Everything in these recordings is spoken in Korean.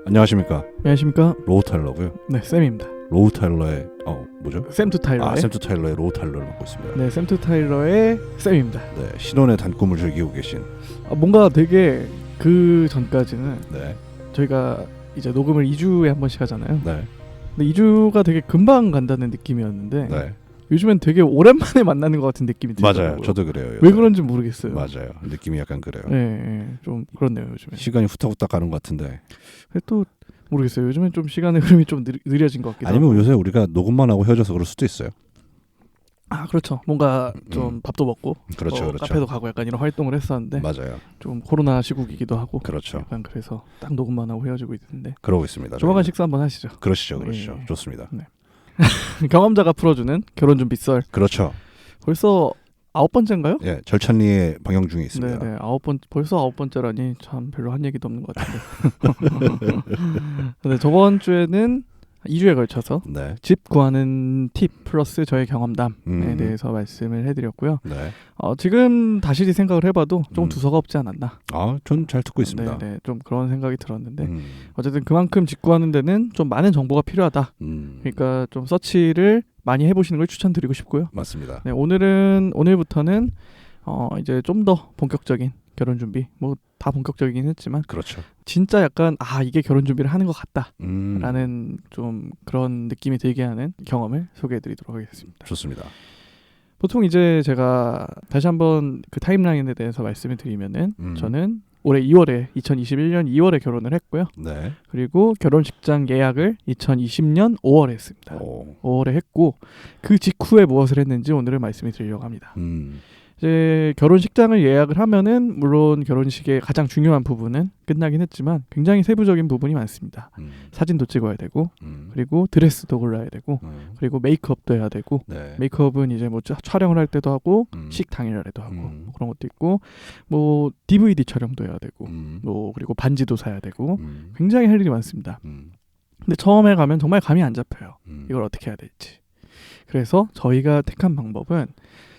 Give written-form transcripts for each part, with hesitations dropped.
안녕하십니까. 안녕하십니까. 로우 타일러고요. 네, 샘입니다. 로우 타일러의 뭐죠? 샘투 타일러의 샘투 타일러의 로우 타일러를 맡고 있습니다. 네, 샘투 타일러의 샘입니다. 네, 신혼의 단꿈을 즐기고 계신. 뭔가 되게 그 전까지는 네. 저희가 이제 녹음을 2주에 한 번씩 하잖아요. 네. 근데 2주가 되게 금방 간다는 느낌이었는데 네. 요즘엔 되게 오랜만에 만나는 것 같은 느낌이 들더라고요. 맞아요. 저도 그래요. 왜 그런지 모르겠어요. 맞아요. 느낌이 약간 그래요. 네, 좀 그렇네요 요즘에. 시간이 후딱후딱 가는 것 같은데. 또 모르겠어요. 요즘엔 좀 시간의 흐름이 좀 느려진 것 같기도 하고. 아니면 요새 우리가 녹음만 하고 헤어져서 그럴 수도 있어요. 그렇죠. 뭔가 좀 밥도 먹고 그렇죠. 카페도 가고 약간 이런 활동을 했었는데 맞아요. 좀 코로나 시국이기도 하고 그렇죠. 약간 그래서 딱 녹음만 하고 헤어지고 있는데 그러고 있습니다. 조만간 식사 한번 하시죠. 그러시죠. 예. 좋습니다. 네. 경험자가 풀어주는 결혼 준비 썰. 그렇죠. 벌써 9번째인가요? 예, 절찬리에 방영 중에 있습니다. 네, 벌써 9번째라니 참 별로 한 얘기도 없는 것 같은데. 근데 저번 주에는 2주에 걸쳐서 네. 집 구하는 팁 플러스 저의 경험담에 대해서 말씀을 해드렸고요. 네. 지금 다시 생각을 해봐도 좀 두서가 없지 않았나. 전 잘 듣고 있습니다. 네, 좀 그런 생각이 들었는데 어쨌든 그만큼 집 구하는 데는 좀 많은 정보가 필요하다. 그러니까 좀 서치를 많이 해보시는 걸 추천드리고 싶고요. 맞습니다. 네, 오늘부터는 이제 좀 더 본격적인 결혼 준비, 뭐 다 본격적이긴 했지만, 그렇죠. 진짜 약간 이게 결혼 준비를 하는 것 같다라는 좀 그런 느낌이 들게 하는 경험을 소개해드리도록 하겠습니다. 좋습니다. 보통 이제 제가 다시 한번 그 타임라인에 대해서 말씀을 드리면은 저는 올해 2021년 2월에 결혼을 했고요. 네. 그리고 결혼식장 예약을 2020년 5월에 했습니다. 5월에 했고 그 직후에 무엇을 했는지 오늘은 말씀을 드리려고 합니다. 이제 결혼식장을 예약을 하면은 물론 결혼식의 가장 중요한 부분은 끝나긴 했지만 굉장히 세부적인 부분이 많습니다. 사진도 찍어야 되고 그리고 드레스도 골라야 되고 그리고 메이크업도 해야 되고 네. 메이크업은 이제 뭐 촬영을 할 때도 하고 식 당일날에도 하고 뭐 그런 것도 있고 뭐 DVD 촬영도 해야 되고 뭐 그리고 반지도 사야 되고 굉장히 할 일이 많습니다. 근데 처음에 가면 정말 감이 안 잡혀요. 이걸 어떻게 해야 될지. 그래서 저희가 택한 방법은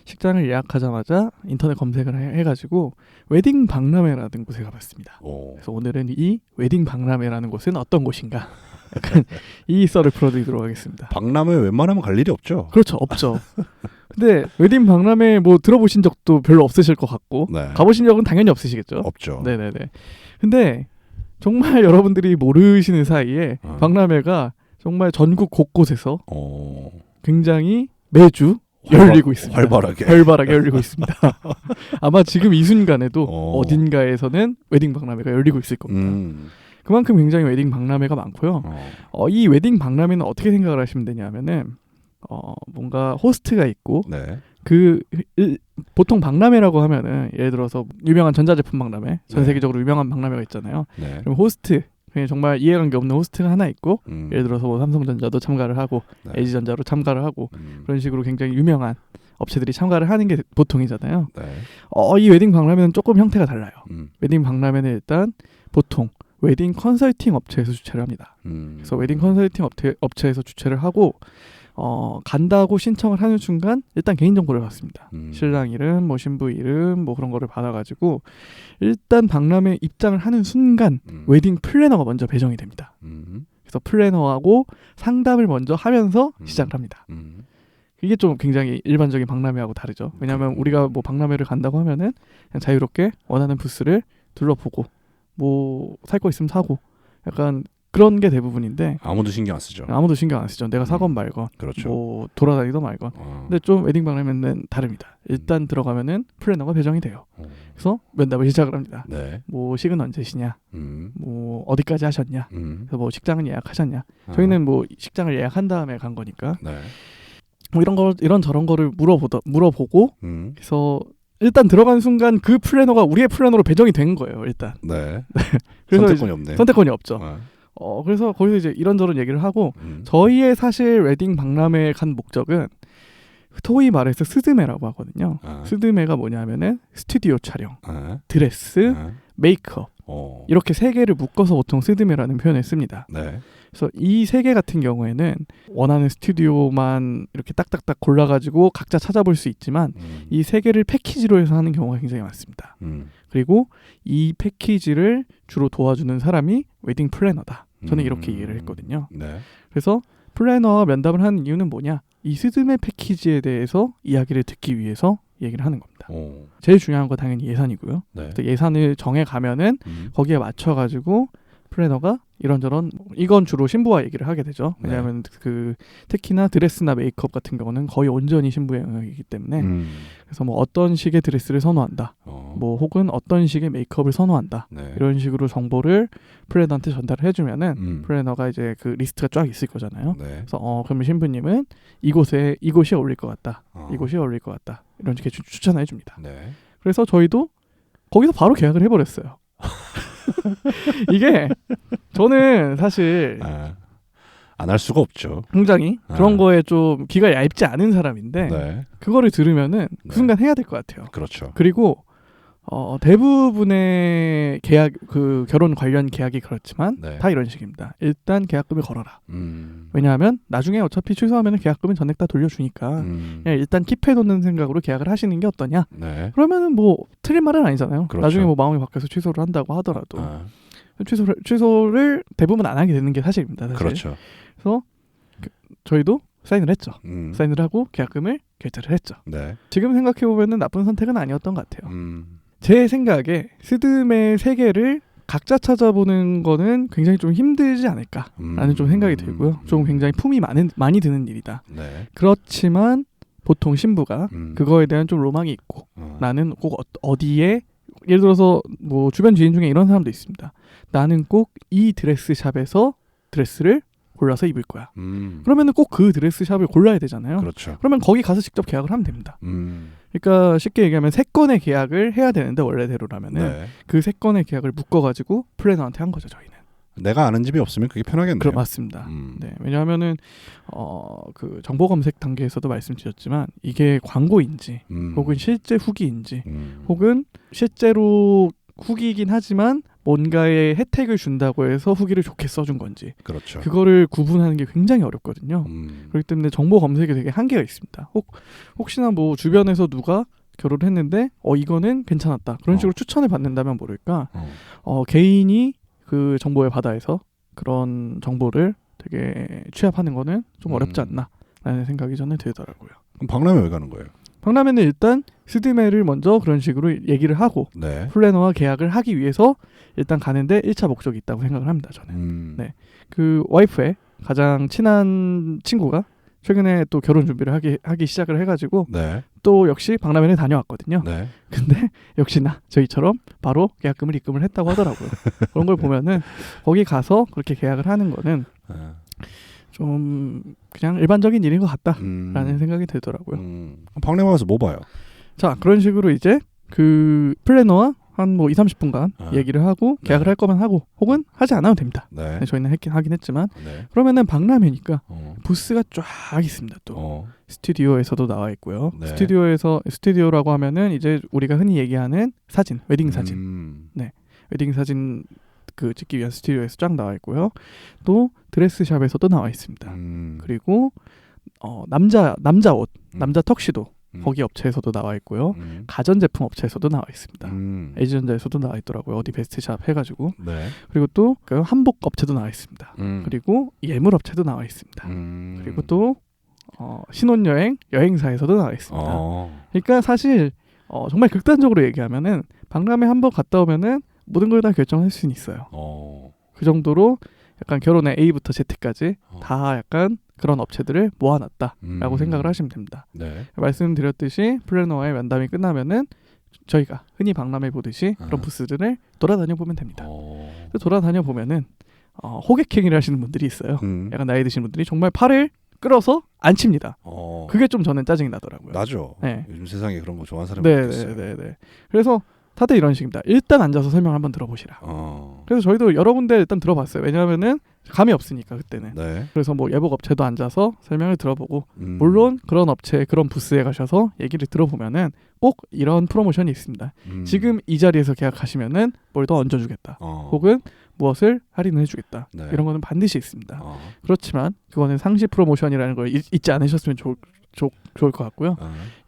식장을 예약하자마자 인터넷 검색을 해가지고 웨딩 박람회라는 곳에 가봤습니다. 그래서 오늘은 이 웨딩 박람회라는 곳은 어떤 곳인가 약간 이 썰을 풀어드리도록 하겠습니다. 박람회 웬만하면 갈 일이 없죠. 그렇죠. 없죠. 근데 웨딩 박람회 뭐 들어보신 적도 별로 없으실 것 같고 네. 가보신 적은 당연히 없으시겠죠. 없죠. 네네네. 근데 정말 여러분들이 모르시는 사이에 박람회가 정말 전국 곳곳에서 굉장히 매주 열리고 있습니다. 활발하게 열리고 있습니다. 아마 지금 이 순간에도 어딘가에서는 웨딩 박람회가 열리고 있을 겁니다. 그만큼 굉장히 웨딩 박람회가 많고요. 이 웨딩 박람회는 어떻게 생각을 하시면 되냐면은 뭔가 호스트가 있고 네. 보통 박람회라고 하면은 예를 들어서 유명한 전자제품 박람회, 전 세계적으로 유명한 박람회가 있잖아요. 네. 그럼 호스트 정말 이해관계 없는 호스트가 하나 있고 예를 들어서 뭐 삼성전자도 참가를 하고 LG전자로 참가를 하고 그런 식으로 굉장히 유명한 업체들이 참가를 하는 게 보통이잖아요. 네. 이 웨딩 박람회는 조금 형태가 달라요. 웨딩 박람회는 일단 보통 웨딩 컨설팅 업체에서 주최를 합니다. 그래서 웨딩 컨설팅 업체에서 주최를 하고 간다고 신청을 하는 순간 일단 개인정보를 받습니다. 신랑 이름, 뭐 신부 이름, 뭐 그런 거를 받아가지고 일단 박람회 입장을 하는 순간 웨딩 플래너가 먼저 배정이 됩니다. 그래서 플래너하고 상담을 먼저 하면서 시작을 합니다. 이게 좀 굉장히 일반적인 박람회하고 다르죠. 왜냐하면 우리가 뭐 박람회를 간다고 하면은 그냥 자유롭게 원하는 부스를 둘러보고 뭐 살 거 있으면 사고 약간 그런 게 대부분인데 아무도 신경 안 쓰죠. 아무도 신경 안 쓰죠. 내가 사건 말건 그렇죠. 뭐 돌아다니던 말건. 근데 좀 웨딩 박람회는 다릅니다. 일단 들어가면은 플래너가 배정이 돼요. 그래서 면담을 시작을 합니다. 네. 뭐 식은 언제시냐, 뭐 어디까지 하셨냐, 그래서 뭐 식장은 예약하셨냐. 저희는 뭐 식장을 예약한 다음에 간 거니까 네. 뭐 이런 저런 거를 물어보고 그래서 일단 들어간 순간 그 플래너가 우리의 플래너로 배정이 된 거예요. 일단. 네. 그래서 선택권이 없네. 선택권이 없죠. 그래서 거기서 이제 이런저런 얘기를 하고 저희의 사실 웨딩 박람회에 간 목적은 소위 말해서 스드메라고 하거든요. 스드메가 뭐냐면은 스튜디오 촬영, 드레스, 메이크업 이렇게 세 개를 묶어서 보통 스드메라는 표현을 씁니다. 네. 그래서 이 세 개 같은 경우에는 원하는 스튜디오만 이렇게 딱딱딱 골라가지고 각자 찾아볼 수 있지만 이 세 개를 패키지로 해서 하는 경우가 굉장히 많습니다. 그리고 이 패키지를 주로 도와주는 사람이 웨딩 플래너다. 저는 이렇게 이해를 했거든요. 네. 그래서 플래너와 면담을 하는 이유는 뭐냐? 이 스드메 패키지에 대해서 이야기를 듣기 위해서 얘기를 하는 겁니다. 제일 중요한 거 당연히 예산이고요. 네. 예산을 정해 가면은 거기에 맞춰 가지고 플래너가 이런저런 이건 주로 신부와 얘기를 하게 되죠. 왜냐하면 그 특히나 드레스나 메이크업 같은 경우는 거의 온전히 신부의 영역이기 때문에 그래서 뭐 어떤 식의 드레스를 선호한다, 뭐 혹은 어떤 식의 메이크업을 선호한다, 이런 식으로 정보를 플래너한테 전달을 해주면은 플래너가 이제 그 리스트가 쫙 있을 거잖아요. 그래서 그러면 신부님은 이곳이 어울릴 것 같다, 이곳이 어울릴 것 같다, 이런 식의 추천해 줍니다. 그래서 저희도 거기서 바로 계약을 해버렸어요. 이게 저는 사실 안 할 수가 없죠. 굉장히 그런 거에 좀 귀가 얇지 않은 사람인데 그거를 들으면은 그 순간 해야 될 것 같아요. 그렇죠. 그리고 대부분의 계약 그 결혼 관련 계약이 그렇지만 다 이런 식입니다. 일단 계약금을 걸어라. 왜냐하면 나중에 어차피 취소하면 계약금은 전액 다 돌려주니까 그냥 일단 킵해놓는 생각으로 계약을 하시는 게 어떠냐. 그러면은 뭐 틀린 말은 아니잖아요. 그렇죠. 나중에 뭐 마음이 바뀌어서 취소를 한다고 하더라도 취소를 대부분 안 하게 되는 게 사실입니다. 사실. 그렇죠. 그래서 저희도 사인을 했죠. 사인을 하고 계약금을 결제를 했죠. 지금 생각해 보면은 나쁜 선택은 아니었던 것 같아요. 제 생각에 스드메 세계를 각자 찾아보는 거는 굉장히 좀 힘들지 않을까라는 좀 생각이 들고요. 좀 굉장히 품이 많이 드는 일이다. 그렇지만 보통 신부가 그거에 대한 좀 로망이 있고 나는 꼭 어디에 예를 들어서 뭐 주변 지인 중에 이런 사람도 있습니다. 나는 꼭 이 드레스샵에서 드레스를 골라서 입을 거야. 그러면은 꼭 그 드레스샵을 골라야 되잖아요. 그렇죠. 그러면 거기 가서 직접 계약을 하면 됩니다. 그러니까 쉽게 얘기하면 3건의 계약을 해야 되는데 원래대로라면은 그 3건의 계약을 묶어가지고 플래너한테 한 거죠. 저희는. 내가 아는 집이 없으면 그게 편하겠네요. 맞습니다. 왜냐하면은 그 정보 검색 단계에서도 말씀드렸지만 이게 광고인지 혹은 실제 후기인지 혹은 실제로 후기이긴 하지만 뭔가의 혜택을 준다고 해서 후기를 좋게 써준 건지 그렇죠. 그거를 구분하는 게 굉장히 어렵거든요. 그렇기 때문에 정보 검색에 되게 한계가 있습니다. 혹시나 뭐 주변에서 누가 결혼을 했는데 이거는 괜찮았다. 그런 식으로 추천을 받는다면 모를까 개인이 그 정보의 바다에서 그런 정보를 되게 취합하는 거는 좀 어렵지 않나 라는 생각이 저는 들더라고요. 그럼 박람회 왜 가는 거예요? 박람회는 일단 스드메를 먼저 그런 식으로 얘기를 하고 플래너와 계약을 하기 위해서 일단 가는데 1차 목적이 있다고 생각을 합니다. 저는. 그 와이프의 가장 친한 친구가 최근에 또 결혼 준비를 하기 시작을 해가지고 또 역시 박람회를 다녀왔거든요. 근데 역시나 저희처럼 바로 계약금을 입금을 했다고 하더라고요. 그런 걸 보면은 거기 가서 그렇게 계약을 하는 거는 좀 그냥 일반적인 일인 것 같다라는 생각이 들더라고요. 박람회 가서 뭐 봐요? 자, 그런 식으로 이제 그 플래너와 한 뭐 2-30분간 얘기를 하고 계약을 할 거면 하고 혹은 하지 않아도 됩니다. 저희는 하긴 했지만 그러면은 박람회니까 부스가 쫙 있습니다. 또 스튜디오에서도 나와 있고요. 스튜디오라고 하면은 이제 우리가 흔히 얘기하는 사진, 웨딩 사진. 웨딩 사진 그 찍기 위한 스튜디오에서 쫙 나와 있고요. 또 드레스샵에서도 나와 있습니다. 그리고 남자 옷, 남자 턱시도 거기 업체에서도 나와 있고요. 가전제품 업체에서도 나와 있습니다. LG전자에서도 나와 있더라고요. 어디 베스트샵 해가지고. 그리고 또 그 한복 업체도 나와 있습니다. 그리고 예물 업체도 나와 있습니다. 그리고 또 신혼여행 여행사에서도 나와 있습니다. 그러니까 사실 정말 극단적으로 얘기하면은 박람회 한번 갔다 오면은 모든 걸 다 결정할 수는 있어요. 그 정도로 약간 결혼의 A부터 Z까지 다 약간 그런 업체들을 모아놨다라고 생각을 하시면 됩니다. 말씀드렸듯이 플래너와의 면담이 끝나면은 저희가 흔히 박람회 보듯이 그런 부스들을 돌아다녀 보면 됩니다. 돌아다녀 보면은 호객행위를 하시는 분들이 있어요. 약간 나이 드신 분들이 정말 팔을 끌어서 안 칩니다. 그게 좀 저는 짜증이 나더라고요. 나죠. 요즘 세상에 그런 거 좋아하는 사람이 있겠어요. 그래서 다들 이런 식입니다. 일단 앉아서 설명 한번 들어보시라. 그래서 저희도 여러 군데 일단 들어봤어요. 왜냐하면은 감이 없으니까 그때는. 그래서 뭐 예복 업체도 앉아서 설명을 들어보고 물론 그런 업체 그런 부스에 가셔서 얘기를 들어보면은 꼭 이런 프로모션이 있습니다. 지금 이 자리에서 계약하시면은 뭘 더 얹어주겠다. 혹은 무엇을 할인을 해주겠다. 이런 거는 반드시 있습니다. 그렇지만 그거는 상시 프로모션이라는 걸 잊지 않으셨으면 좋을 것 같고요.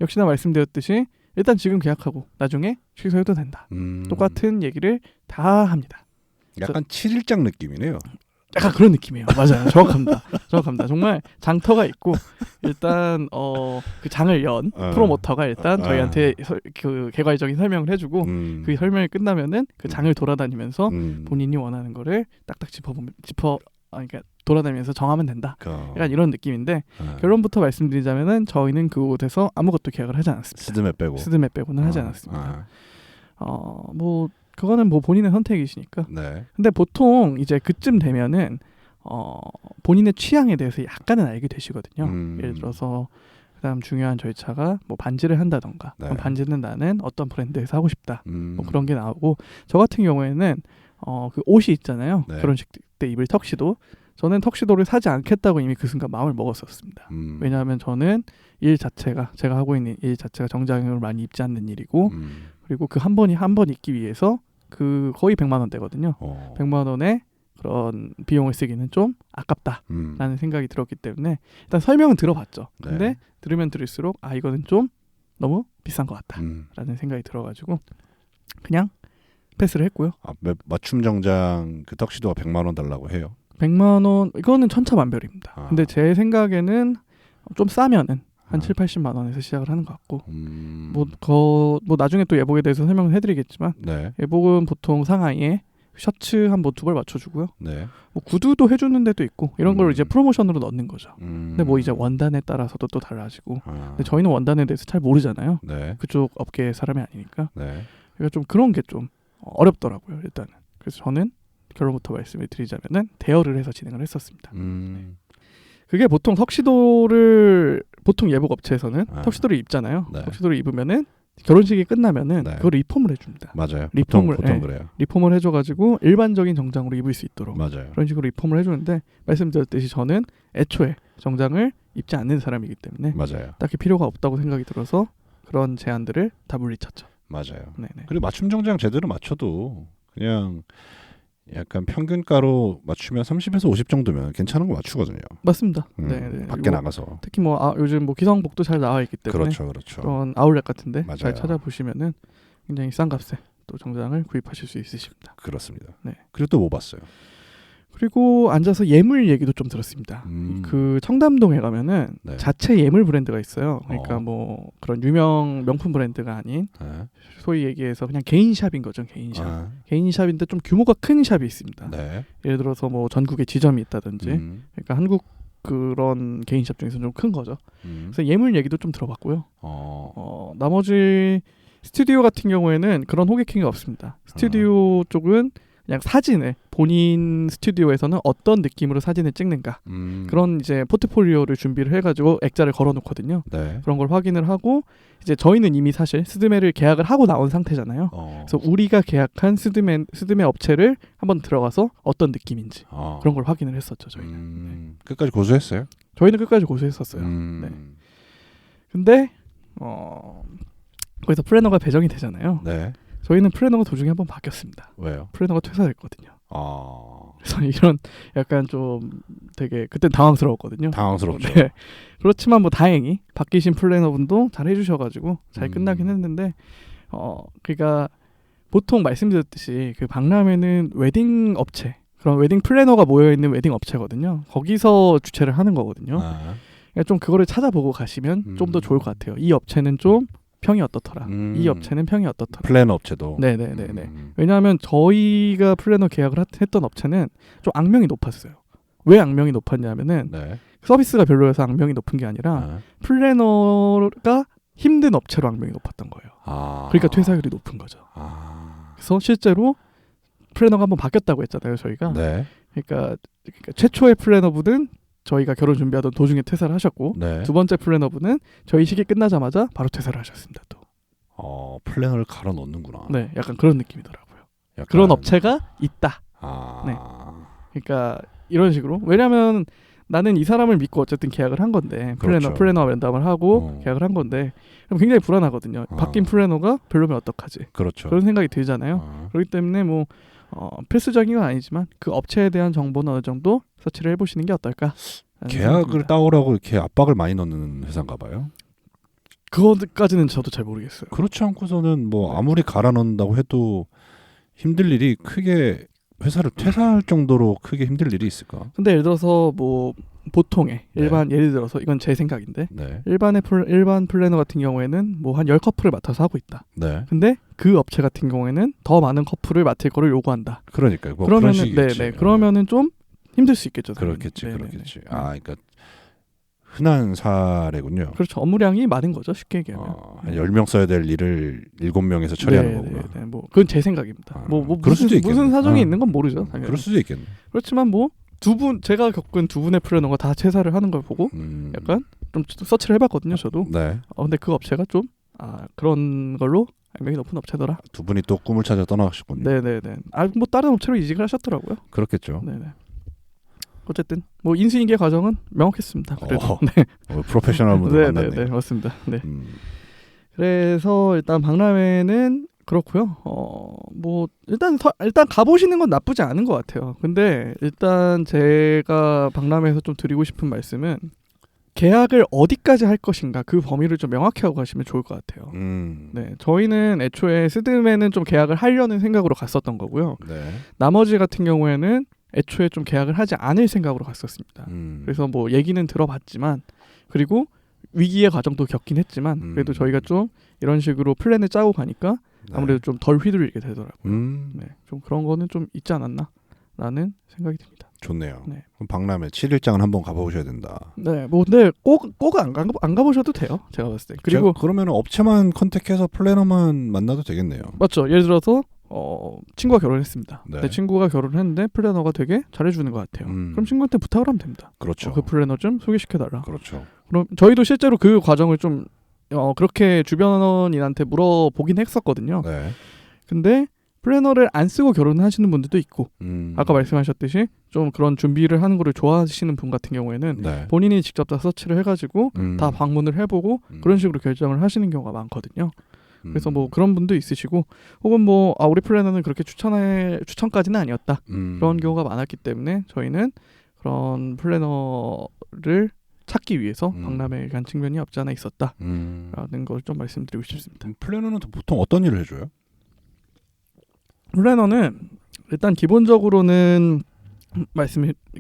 역시나 말씀드렸듯이 일단 지금 계약하고 나중에 취소해도 된다. 똑같은 얘기를 다 합니다. 약간 7일장 느낌이네요. 약간 그런 느낌이에요. 맞아요. 정확합니다. 정확합니다. 정말 장터가 있고 일단 그 장을 연 프로모터가 일단 저희한테 그 개괄적인 설명을 해주고 그 설명이 끝나면은 그 장을 돌아다니면서 본인이 원하는 거를 딱딱 그러니까 돌아다니면서 정하면 된다. 약간 이런 느낌인데 결론부터 말씀드리자면은 저희는 그곳에서 아무것도 계약을 하지 않았습니다. 스드메 빼고는 하지 않았습니다. 뭐 그거는 뭐 본인의 선택이시니까. 네. 근데 보통 이제 그쯤 되면은 본인의 취향에 대해서 약간은 알게 되시거든요. 예를 들어서 그다음 중요한 절차가 뭐 반지를 한다던가 그럼 반지는 나는 어떤 브랜드에서 하고 싶다. 뭐 그런 게 나오고 저 같은 경우에는 그 옷이 있잖아요. 결혼식 때 입을 턱시도. 저는 턱시도를 사지 않겠다고 이미 그 순간 마음을 먹었었습니다. 왜냐하면 저는 일 자체가 제가 하고 있는 일 자체가 정장을 많이 입지 않는 일이고 그리고 그 한 번 입기 위해서 그 거의 100만 원대거든요. 100만 원에 그런 비용을 쓰기는 좀 아깝다라는 생각이 들었기 때문에 일단 설명은 들어봤죠. 근데 들으면 들을수록 이거는 좀 너무 비싼 것 같다라는 생각이 들어가지고 그냥 패스를 했고요. 맞춤 정장 그 턱시도가 100만 원 달라고 해요. 100만 원 이거는 천차만별입니다. 근데 제 생각에는 좀 싸면은 한 7, 80만 원에서 시작을 하는 것 같고 뭐 나중에 또 예복에 대해서 설명을 해드리겠지만 예복은 보통 상하이에 셔츠 한 번 2벌 맞춰주고요. 뭐 구두도 해주는 데도 있고 이런 걸 이제 프로모션으로 넣는 거죠. 근데 뭐 이제 원단에 따라서도 또 달라지고 근데 저희는 원단에 대해서 잘 모르잖아요. 그쪽 업계 사람이 아니니까 그러니까 좀 그런 게 좀 어렵더라고요. 일단은 그래서 저는 결론부터 말씀을 드리자면은 대여를 해서 진행을 했었습니다. 그게 보통 턱시도를 보통 예복 업체에서는 턱시도를 입잖아요. 턱시도를 입으면은 결혼식이 끝나면은 그걸 리폼을 해줍니다. 맞아요. 리폼을 보통 그래요. 리폼을 해줘가지고 일반적인 정장으로 입을 수 있도록 그런 식으로 리폼을 해주는데 말씀드렸듯이 저는 애초에 정장을 입지 않는 사람이기 때문에 딱히 필요가 없다고 생각이 들어서 그런 제안들을 다 물리쳤죠. 맞아요. 네네. 그리고 맞춤 정장 제대로 맞춰도 그냥 약간 평균가로 맞추면 30에서 50 정도면 괜찮은 거 맞추거든요. 맞습니다. 네. 밖에 나가서 특히 뭐 요즘 뭐 기성복도 잘 나와 있기 때문에 그렇죠. 그런 아울렛 같은데 잘 찾아보시면은 굉장히 싼 값에 또 정장을 구입하실 수 있으십니다. 그렇습니다. 네. 그리고 또 뭐 봤어요? 그리고 앉아서 예물 얘기도 좀 들었습니다. 그 청담동에 가면은 자체 예물 브랜드가 있어요. 그러니까 뭐 그런 유명 명품 브랜드가 아닌 소위 얘기해서 그냥 개인 샵인 거죠. 개인 샵인데 좀 규모가 큰 샵이 있습니다. 예를 들어서 뭐 전국에 지점이 있다든지 그러니까 한국 그런 개인 샵 중에서 좀 큰 거죠. 그래서 예물 얘기도 좀 들어봤고요. 나머지 스튜디오 같은 경우에는 그런 호객행위가 없습니다. 스튜디오 쪽은 그냥 사진을 본인 스튜디오에서는 어떤 느낌으로 사진을 찍는가 그런 이제 포트폴리오를 준비를 해가지고 액자를 걸어놓거든요. 그런 걸 확인을 하고 이제 저희는 이미 사실 스드메를 계약을 하고 나온 상태잖아요. 그래서 우리가 계약한 스드메 업체를 한번 들어가서 어떤 느낌인지 그런 걸 확인을 했었죠. 저희는 끝까지 고수했어요? 저희는 끝까지 고수했었어요. 근데 거기서 플래너가 배정이 되잖아요. 저희는 플래너가 도중에 한번 바뀌었습니다. 왜요? 플래너가 퇴사했거든요. 그래서 이런 약간 좀 되게 그땐 당황스러웠거든요. 당황스럽죠. 그렇지만 뭐 다행히 바뀌신 플래너분도 잘 해주셔가지고 잘 끝나긴 했는데 그러니까 보통 말씀드렸듯이 그 박람회는 웨딩 업체 그런 웨딩 플래너가 모여있는 웨딩 업체거든요. 거기서 주최를 하는 거거든요. 그러니까 좀 그거를 찾아보고 가시면 좀 더 좋을 것 같아요. 이 업체는 좀 평이 어떻더라. 이 업체는 평이 어떻더라. 플래너 업체도. 네네네네. 왜냐하면 저희가 플래너 계약을 했던 업체는 좀 악명이 높았어요. 왜 악명이 높았냐면은 서비스가 별로여서 악명이 높은 게 아니라 플래너가 힘든 업체로 악명이 높았던 거예요. 그러니까 퇴사율이 높은 거죠. 그래서 실제로 플래너가 한번 바뀌었다고 했잖아요. 저희가. 그러니까 최초의 플래너분은 저희가 결혼 준비하던 도중에 퇴사를 하셨고 두 번째 플래너분은 저희 시기 끝나자마자 바로 퇴사를 하셨습니다. 또. 플래너를 갈아 넣는구나. 네, 약간 그런 느낌이더라고요. 그런 업체가 있다. 네. 그러니까 이런 식으로 왜냐하면 나는 이 사람을 믿고 어쨌든 계약을 한 건데 플래너와 면담을 하고 계약을 한 건데 그럼 굉장히 불안하거든요. 바뀐 플래너가 별로면 어떡하지? 그런 생각이 들잖아요. 그렇기 때문에 뭐 필수적인 건 아니지만 그 업체에 대한 정보는 어느 정도 서치를 해보시는 게 어떨까? 계약을 따오라고 이렇게 압박을 많이 넣는 회사인가 봐요. 그거까지는 저도 잘 모르겠어요. 그렇지 않고서는 뭐 아무리 갈아 넣는다고 해도 힘들 일이 크게 회사를 퇴사할 정도로 크게 힘들 일이 있을까? 근데 예를 들어서 뭐 보통의 네. 일반 예를 들어서 이건 제 생각인데 네. 일반 플래너 같은 경우에는 뭐 한 10커플을 맡아서 하고 있다. 네. 근데 그 업체 같은 경우에는 더 많은 커플을 맡을 거를 요구한다. 그러니까요. 뭐 그러면은 그런 식이겠지. 네네 그러면은 좀 힘들 수 있겠죠. 그렇겠지. 네네네. 그렇겠지. 아, 그러니까 흔한 사례군요. 그렇죠. 업무량이 많은 거죠. 쉽게 얘기하면. 한 10명 써야 될 일을 7명에서 처리하는 거구나. 네, 뭐 그건 제 생각입니다. 뭐 그럴 수도 무슨 사정이 있겠네. 있는 건 모르죠. 당연히. 그럴 수도 있겠네. 그렇지만 뭐 제가 겪은 두 분의 플래너가 다 퇴사를 하는 걸 보고 약간 좀 서치를 해봤거든요. 저도. 네. 근데 그 업체가 좀 그런 걸로 악명이 높은 업체더라. 두 분이 또 꿈을 찾아 떠나가셨군요. 네네네. 뭐 다른 업체로 이직을 하셨더라고요. 그렇겠죠. 네네. 어쨌든 뭐 인수인계 과정은 명확했습니다. 그래도. 네. 프로페셔널 분들 만났네요. 네, 맞습니다. 네. 그래서 일단 박람회는 그렇고요. 뭐 일단 가보시는 건 나쁘지 않은 것 같아요. 근데 일단 제가 박람회에서 좀 드리고 싶은 말씀은 계약을 어디까지 할 것인가 그 범위를 좀 명확히 하고 가시면 좋을 것 같아요. 네, 저희는 애초에 스드메는 좀 계약을 하려는 생각으로 갔었던 거고요. 네. 나머지 같은 경우에는 애초에 좀 계약을 하지 않을 생각으로 갔었습니다. 그래서 뭐 얘기는 들어봤지만 그리고 위기의 과정도 겪긴 했지만 그래도 저희가 좀 이런 식으로 플랜을 짜고 가니까 아무래도 좀 덜 휘둘리게 되더라고요. 네, 좀 그런 거는 좀 있지 않았나라는 생각이 듭니다. 좋네요. 네. 그럼 박람회 7일장은 한번 가보셔야 된다. 네, 뭐 근데 꼭 안 가보셔도 돼요. 제가 봤을 때. 그리고 그러면 업체만 컨택해서 플래너만 만나도 되겠네요. 맞죠. 예를 들어서 친구가 결혼했습니다. 네. 내 친구가 결혼했는데 플래너가 되게 잘해주는 것 같아요. 그럼 친구한테 부탁을 하면 됩니다. 그렇죠. 그 플래너 좀 소개시켜달라. 그렇죠. 그럼 저희도 실제로 그 과정을 좀 그렇게 주변인한테 물어보긴 했었거든요. 네. 근데 플래너를 안 쓰고 결혼하시는 분들도 있고 아까 말씀하셨듯이 좀 그런 준비를 하는 거를 좋아하시는 분 같은 경우에는 네. 본인이 직접 다 서치를 해가지고 다 방문을 해보고 그런 식으로 결정을 하시는 경우가 많거든요. 그래서 뭐 그런 분도 있으시고 혹은 뭐 우리 플래너는 그렇게 추천까지는 아니었다 그런 경우가 많았기 때문에 저희는 그런 플래너를 찾기 위해서 박람회에 간 측면이 없지 않아 있었다라는 걸 좀 말씀드리고 싶습니다. 플래너는 보통 어떤 일을 해줘요? 플래너는 일단 기본적으로는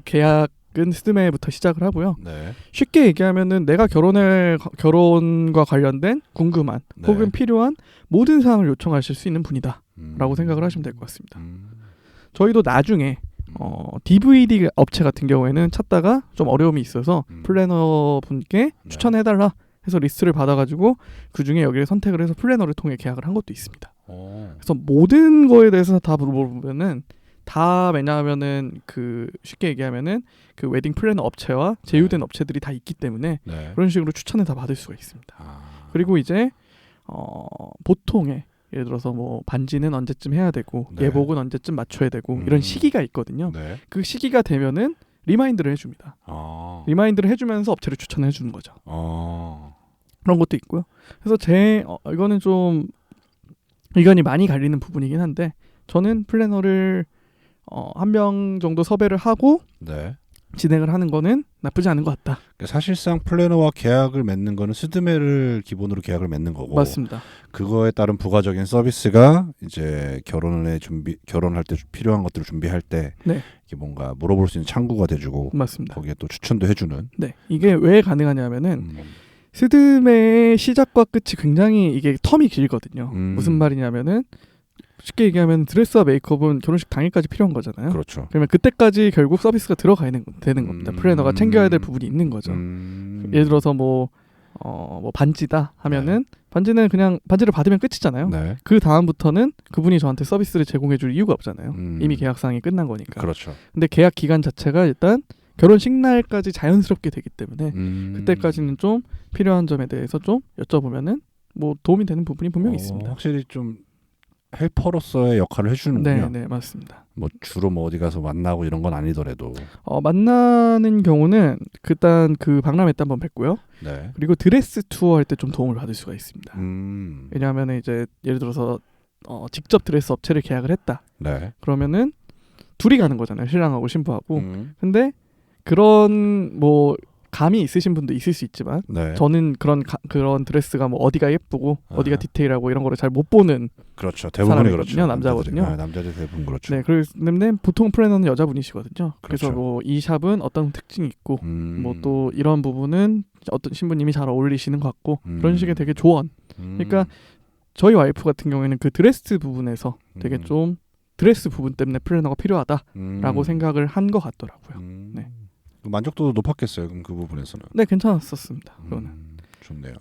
계약은 스드메부터 시작을 하고요. 네. 쉽게 얘기하면은 내가 결혼과 관련된 궁금한 혹은 필요한 모든 사항을 요청하실 수 있는 분이다라고 생각을 하시면 될 것 같습니다. 저희도 나중에 DVD 업체 같은 경우에는 찾다가 좀 어려움이 있어서 플래너 분께 추천해달라 해서 리스트를 받아가지고 그 중에 여기를 선택을 해서 플래너를 통해 계약을 한 것도 있습니다. 그래서 모든 거에 대해서 다 물어보면은 다 왜냐하면은 쉽게 얘기하면은 그 웨딩 플래너 업체와 제휴된 업체들이 다 있기 때문에 그런 식으로 추천을 다 받을 수가 있습니다. 그리고 이제 보통의 예를 들어서 뭐 반지는 언제쯤 해야 되고 예복은 언제쯤 맞춰야 되고 이런 시기가 있거든요. 그 시기가 되면은 리마인드를 해줍니다. 리마인드를 해주면서 업체를 추천해 주는 거죠. 그런 것도 있고요. 그래서 이거는 좀 의견이 많이 갈리는 부분이긴 한데 저는 플래너를 한 명 정도 섭외를 하고 진행을 하는 거는 나쁘지 않은 것 같다. 사실상 플래너와 계약을 맺는 거는 스드메를 기본으로 계약을 맺는 거고 맞습니다. 그거에 따른 부가적인 서비스가 이제 결혼할 때 필요한 것들을 준비할 때 이게 뭔가 물어볼 수 있는 창구가 돼주고 맞습니다. 거기에 또 추천도 해주는. 네, 이게 왜 가능하냐면은 스드메의 시작과 끝이 굉장히 이게 텀이 길거든요. 무슨 말이냐면은 쉽게 얘기하면 드레스와 메이크업은 결혼식 당일까지 필요한 거잖아요. 그렇죠. 그러면 그때까지 결국 서비스가 되는 겁니다. 플래너가 챙겨야 될 부분이 있는 거죠. 예를 들어서 뭐 반지다 하면은 반지는 그냥 반지를 받으면 끝이잖아요. 그 다음부터는 그분이 저한테 서비스를 제공해줄 이유가 없잖아요. 이미 계약상이 끝난 거니까. 그렇죠. 근데 계약 기간 자체가 일단 결혼식 날까지 자연스럽게 되기 때문에 그때까지는 좀 필요한 점에 대해서 좀 여쭤보면은 뭐 도움이 되는 부분이 분명히 있습니다. 확실히 좀 헬퍼로서의 역할을 해주는군요. 네, 맞습니다. 뭐 주로 뭐 어디 가서 만나고 이런 건 아니더라도 만나는 경우는 일단 그 박람회 때 한번 뵙고요. 그리고 드레스 투어 할 때 좀 도움을 받을 수가 있습니다. 왜냐하면 이제 예를 들어서 직접 드레스 업체를 계약을 했다. 그러면은 둘이 가는 거잖아요. 신랑하고 신부하고. 근데 그런 뭐 감이 있으신 분도 있을 수 있지만 네. 저는 그런 드레스가 뭐 어디가 예쁘고 어디가 디테일하고 이런 거를 잘 못 보는 그렇죠. 대부분이 그렇죠. 남자거든요. 남자들 대부분 그렇죠. 네, 그렇기 때문에 보통 플래너는 여자분이시거든요. 그래서 그렇죠. 뭐 이 샵은 어떤 특징이 있고 뭐 또 이런 부분은 어떤 신부님이 잘 어울리시는 것 같고 그런 식의 되게 조언. 그러니까 저희 와이프 같은 경우에는 그 드레스 부분에서 되게 좀 드레스 부분 때문에 플래너가 필요하다라고 생각을 한 것 같더라고요. 네. 만족도도 높았겠어요. 그럼 그 부분에서는. 네, 괜찮았었습니다. 그거는. 좋네요.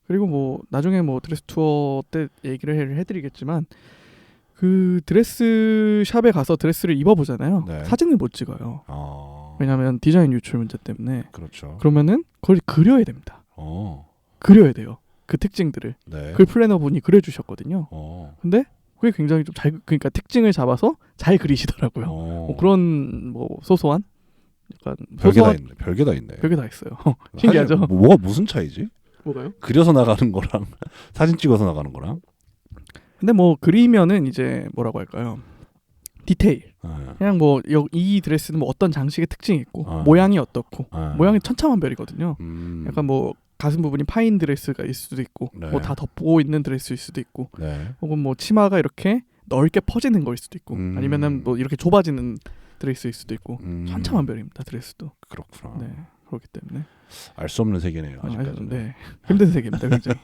그리고 뭐 나중에 뭐 드레스 투어 때 얘기를 해드리겠지만 그 드레스 샵에 가서 드레스를 입어보잖아요. 네. 사진을 못 찍어요. 왜냐하면 디자인 유출 문제 때문에. 그렇죠. 그러면은 그걸 그려야 됩니다. 그려야 돼요. 그 특징들을. 네. 그 플래너 분이 그려주셨거든요. 근데 그게 굉장히 좀 그러니까 특징을 잡아서 잘 그리시더라고요. 뭐 그런 뭐 소소한 약간 별게 다 있네. 별게 다 있어요. 신기하죠. 뭐가 무슨 차이지? 뭐가요? 그려서 나가는 거랑 사진 찍어서 나가는 거랑. 근데 뭐 그리면은 이제 뭐라고 할까요? 디테일. 그냥 뭐 이 드레스는 뭐 어떤 장식의 특징이 있고 모양이 어떻고 모양이 천차만별이거든요. 약간 뭐 가슴 부분이 파인 드레스가 있을 수도 있고 네. 뭐 다 덮고 있는 드레스일 수도 있고 네. 혹은 뭐 치마가 이렇게 넓게 퍼지는 거일 수도 있고 아니면은 뭐 이렇게 좁아지는 드레스일 수도 있고 천차만별입니다. 드레스도. 그렇구나. 네. 그렇기 때문에 알 수 없는 세계네요. 아직까지. 네. 힘든 세계입니다. 굉장히.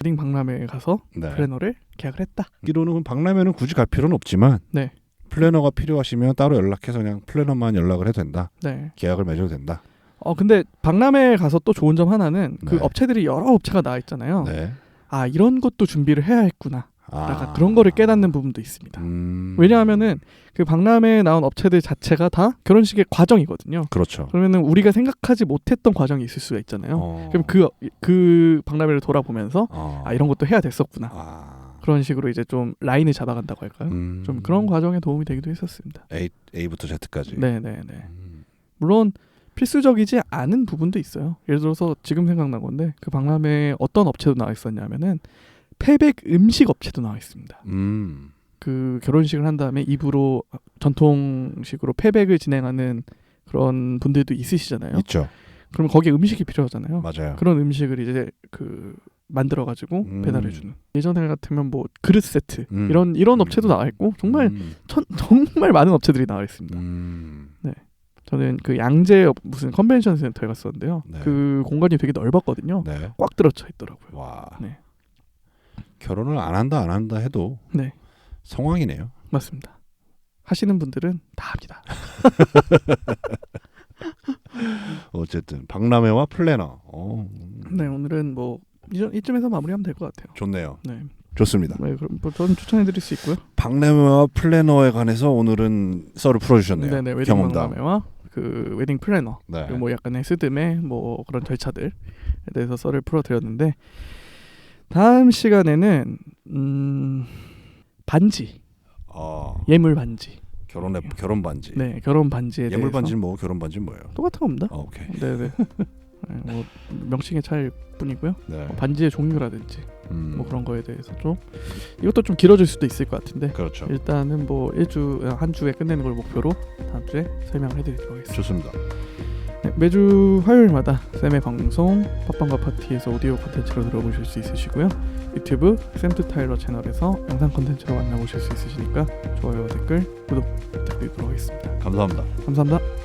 웨딩 박람회에 가서 네. 플래너를 계약을 했다. 듣기로는 박람회는 굳이 갈 필요는 없지만 네. 플래너가 필요하시면 따로 연락해서 그냥 플래너만 연락을 해도 된다. 네. 계약을 맺어도 된다. 근데 박람회에 가서 또 좋은 점 하나는 그 네. 업체들이 여러 업체가 나와 있잖아요. 네. 아, 이런 것도 준비를 해야 했구나. 약간 그런 거를 깨닫는 부분도 있습니다. 왜냐하면은 그 박람회에 나온 업체들 자체가 다 결혼식의 과정이거든요. 그렇죠. 그러면은 우리가 생각하지 못했던 과정이 있을 수가 있잖아요. 그럼 그 박람회를 돌아보면서 아, 이런 것도 해야 됐었구나. 그런 식으로 이제 좀 라인을 잡아간다고 할까요? 좀 그런 과정에 도움이 되기도 했었습니다. A부터 Z까지. 네네네. 물론 필수적이지 않은 부분도 있어요. 예를 들어서 지금 생각난 건데 그 박람회에 어떤 업체도 나와 있었냐면은 패백 음식 업체도 나와 있습니다. 그 결혼식을 한 다음에 입으로 전통식으로 패백을 진행하는 그런 분들도 있으시잖아요. 있죠. 그럼 거기에 음식이 필요하잖아요. 맞아요. 그런 음식을 이제 그 만들어 가지고 배달해 주는. 예전에 같으면 뭐 그릇 세트 이런 업체도 나와 있고 정말 정말 많은 업체들이 나와 있습니다. 네. 저는 그 양재 무슨 컨벤션 센터에 갔었는데요. 네. 그 공간이 되게 넓었거든요. 네. 꽉 들어차 있더라고요. 와. 네. 결혼을 안 한다 해도 네. 성황이네요. 맞습니다. 하시는 분들은 다 합니다. 어쨌든 박람회와 플래너. 네, 오늘은 뭐 이쯤에서 마무리하면 될 것 같아요. 좋네요. 네. 좋습니다. 네, 그럼 뭐 저는 추천해드릴 수 있고요. 박람회와 플래너에 관해서 오늘은 썰을 풀어주셨네요. 네네, 웨딩 경험담. 박람회와 그 웨딩 플래너 네. 그리고 뭐 약간의 스드메 뭐 그런 절차들에 대해서 썰을 풀어드렸는데 다음 시간에는 반지, 예물 반지. 결혼 반지. 네, 결혼 반지에 대해서. 예물 반지는 뭐고 결혼 반지는 뭐예요? 똑같은 겁니다. 오케이. 네네. 네, 뭐 명칭의 차이일 뿐이고요. 네. 반지의 종류라든지 뭐 그런 거에 대해서 좀 이것도 좀 길어질 수도 있을 것 같은데. 그렇죠. 일단은 뭐 한 주에 끝내는 걸 목표로 다음 주에 설명을 해드리도록 하겠습니다. 좋습니다. 네, 매주 화요일마다 쌤의 방송 팟빵과 파티에서 오디오 콘텐츠로 들어보실 수 있으시고요. 유튜브 샘투 타일러 채널에서 영상 콘텐츠로 만나보실 수 있으시니까 좋아요와 댓글, 구독 부탁드리도록 하겠습니다. 감사합니다. 감사합니다.